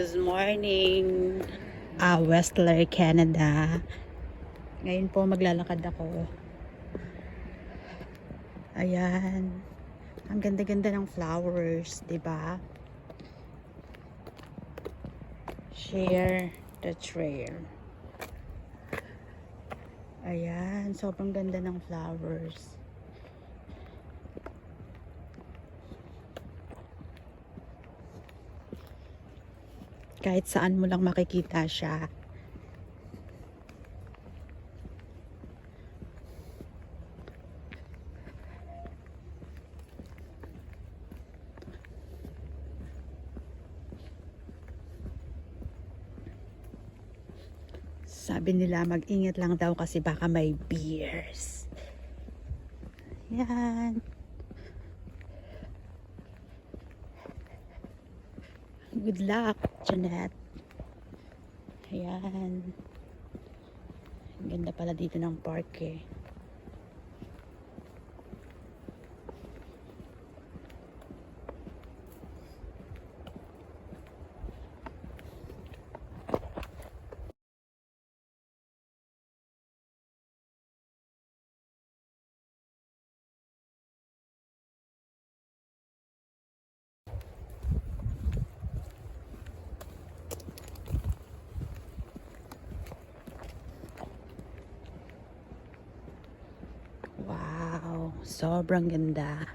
Good morning, Westler, Canada. Ngayon po maglalakad ako. Ayan. Ang ganda-ganda ng flowers, 'di ba? Share the trail. Ayan, sobrang ganda ng flowers. Kahit saan mo lang makikita siya. Sabi nila mag-ingat lang daw kasi baka may bears. Yan. Good luck, Jeanette. Ayan. Ang ganda pala dito ng park eh. Wow, sobrang ganda.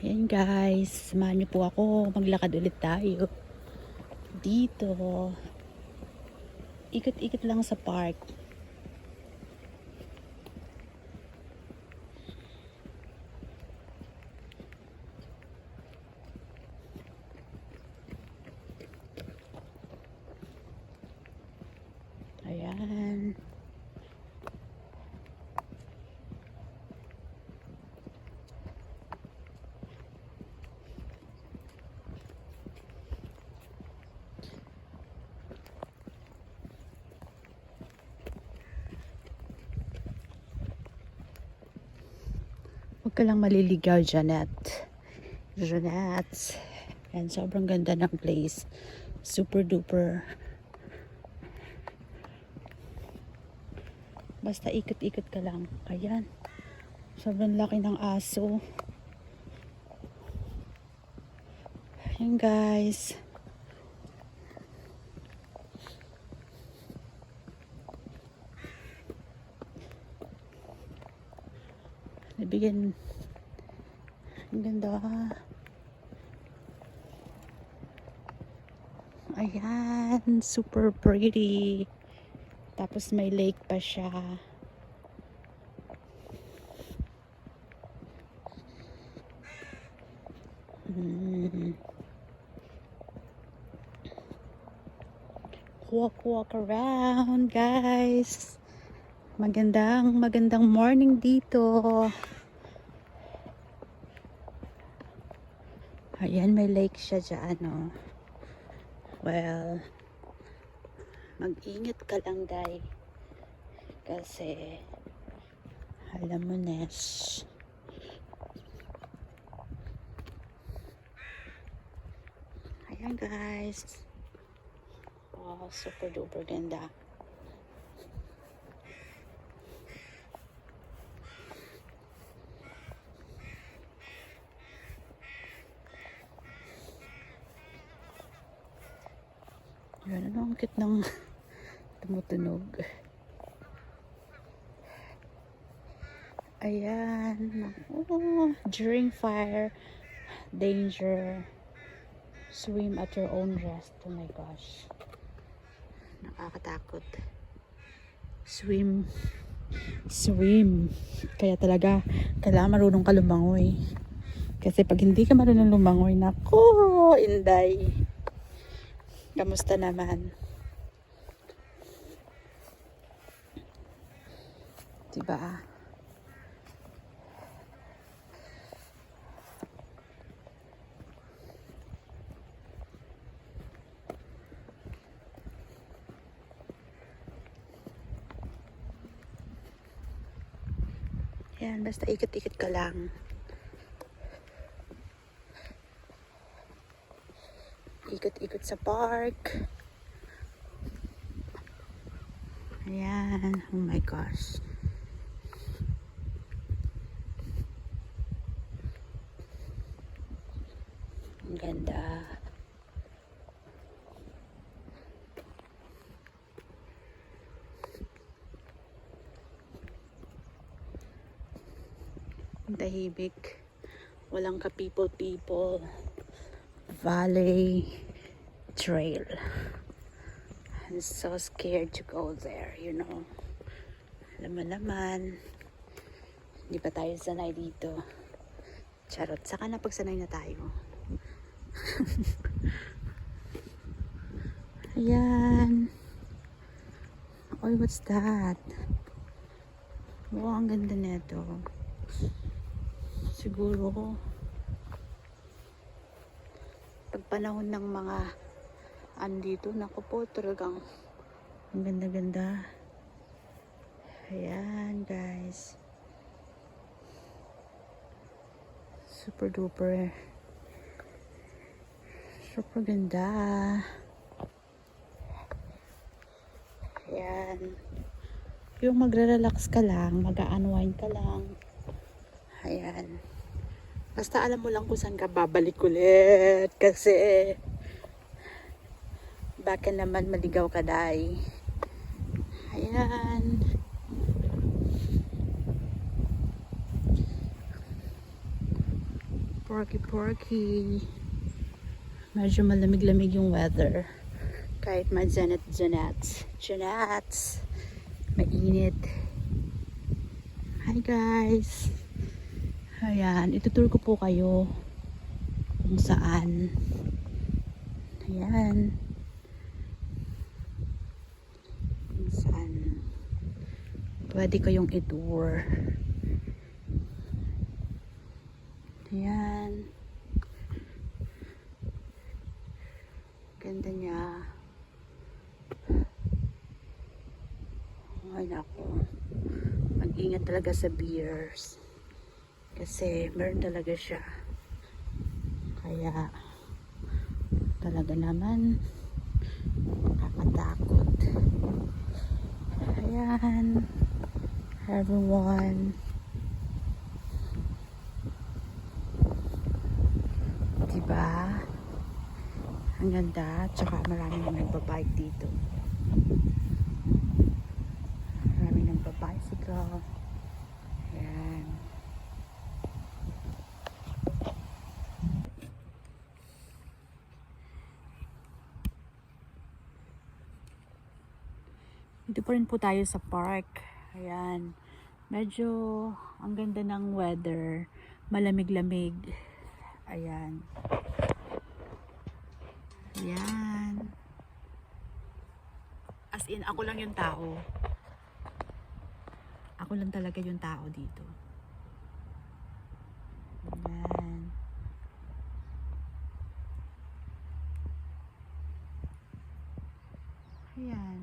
Ayan guys, samahan niyo po ako. Maglakad ulit tayo. Dito. Ikot-ikot lang sa park. Ayan. Huwag ka lang maliligaw, Jeanette. Jeanette. Ayan, sobrang ganda ng place. Super duper. Basta ikot-ikot ka lang. Ayan. Sobrang laki ng aso. Ayan guys. Nabigyan. Ang ganda. Ayan. Super pretty. Tapos may lake pa siya. Walk around guys. Magandang morning dito. Ayan, may lake siya dyan, oh. Well, mag-ingat ka lang, day. Kasi, alam mo, Nes. Ayan, guys. Oh, super duper ganda. Ayan, ano ang cute ng tumutunog. Ayan. Oh, during fire, danger, swim at your own risk. Oh my gosh. Nakakatakot. Swim. Kaya talaga, kailangan marunong ka lumangoy. Kasi pag hindi ka marunong lumangoy, nako, inday. Kamusta naman? Diba? Yan, basta ikot-ikot ka lang. ikot-ikot sa park. Ayan. Oh my gosh. Ang ganda. Ang tahimik. Walang ka-people-people. Valley Trail. I'm so scared to go there, you know. Alam mo naman, hindi pa tayo sanay dito. Charot, saka na pagsanay na tayo. Ayan. Oy, what's that? Wow, ang ganda nito. Siguro pag panahon ng mga andito, naku po, talagang ang ganda-ganda. Ayan, guys. Super duper. Super ganda. Ayan. Yung magre-relax ka lang, mag-unwind ka lang. Ayan. Basta alam mo lang kung saan ka babalik ulit. Kasi baka naman maligaw ka, day. Ayan. Porky. Medyo malamig-lamig yung weather. Kahit ma-janats. Mainit. Hi guys. Ayan, itutur ko po kayo kung saan. Ayan. Kung saan pwede kayong itour. Ayan. Ganda niya. Ay nako. Mag-ingat talaga sa bears. Kasi meron talaga siya. Kaya talaga naman nakakatakot. Ayan. Everyone. Diba? Ang ganda. Tsaka marami na nagbabike dito. Marami nagbabicycle. Ayan. Dito pa rin po tayo sa park. Ayan. Medyo ang ganda ng weather. Malamig-lamig. Ayan. Ayan. As in, ako lang yung tao. Ako lang talaga yung tao dito. Ayan. Ayan.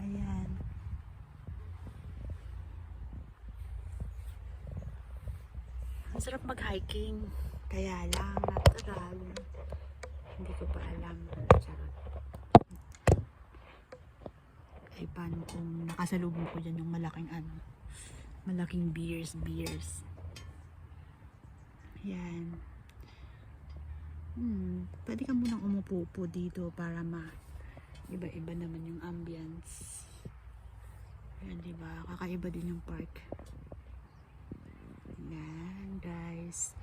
Ayan. Ang sarap mag-hiking. Kaya lang, natural. Hindi ko pa alam. Charot. Ay, paano kung nakasalubong ko dyan yung malaking malaking beers. Ayan. Pwede ka munang umupo dito para iba-iba naman yung ambience. Ayan, diba? Kakaiba din yung park. Ayan, guys.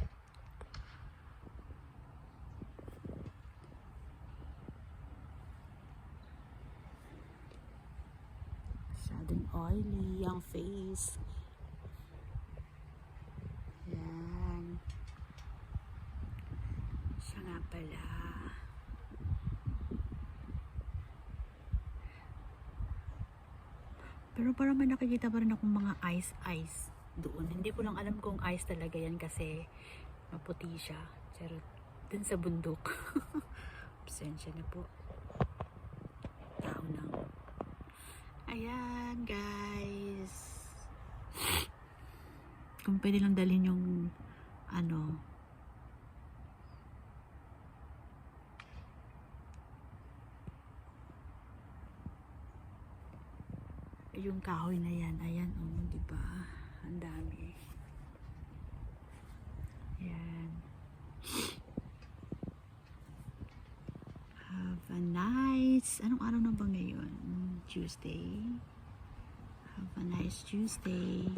Masyadong oily ang face. Ayan. Siya nga pala. Pero parang may nakikita pa rin akong mga ice doon. Hindi ko lang alam kung ice talaga yan kasi maputi siya. Pero dun sa bundok. Pasensya na po. Tao lang. Ayan, guys. Kung pwede lang dalhin yung yung kahoy na yan. Ayan, oh, di ba? Ang dami. Ayan. Have a nice, anong araw na ba ngayon? Tuesday. Have a nice Tuesday.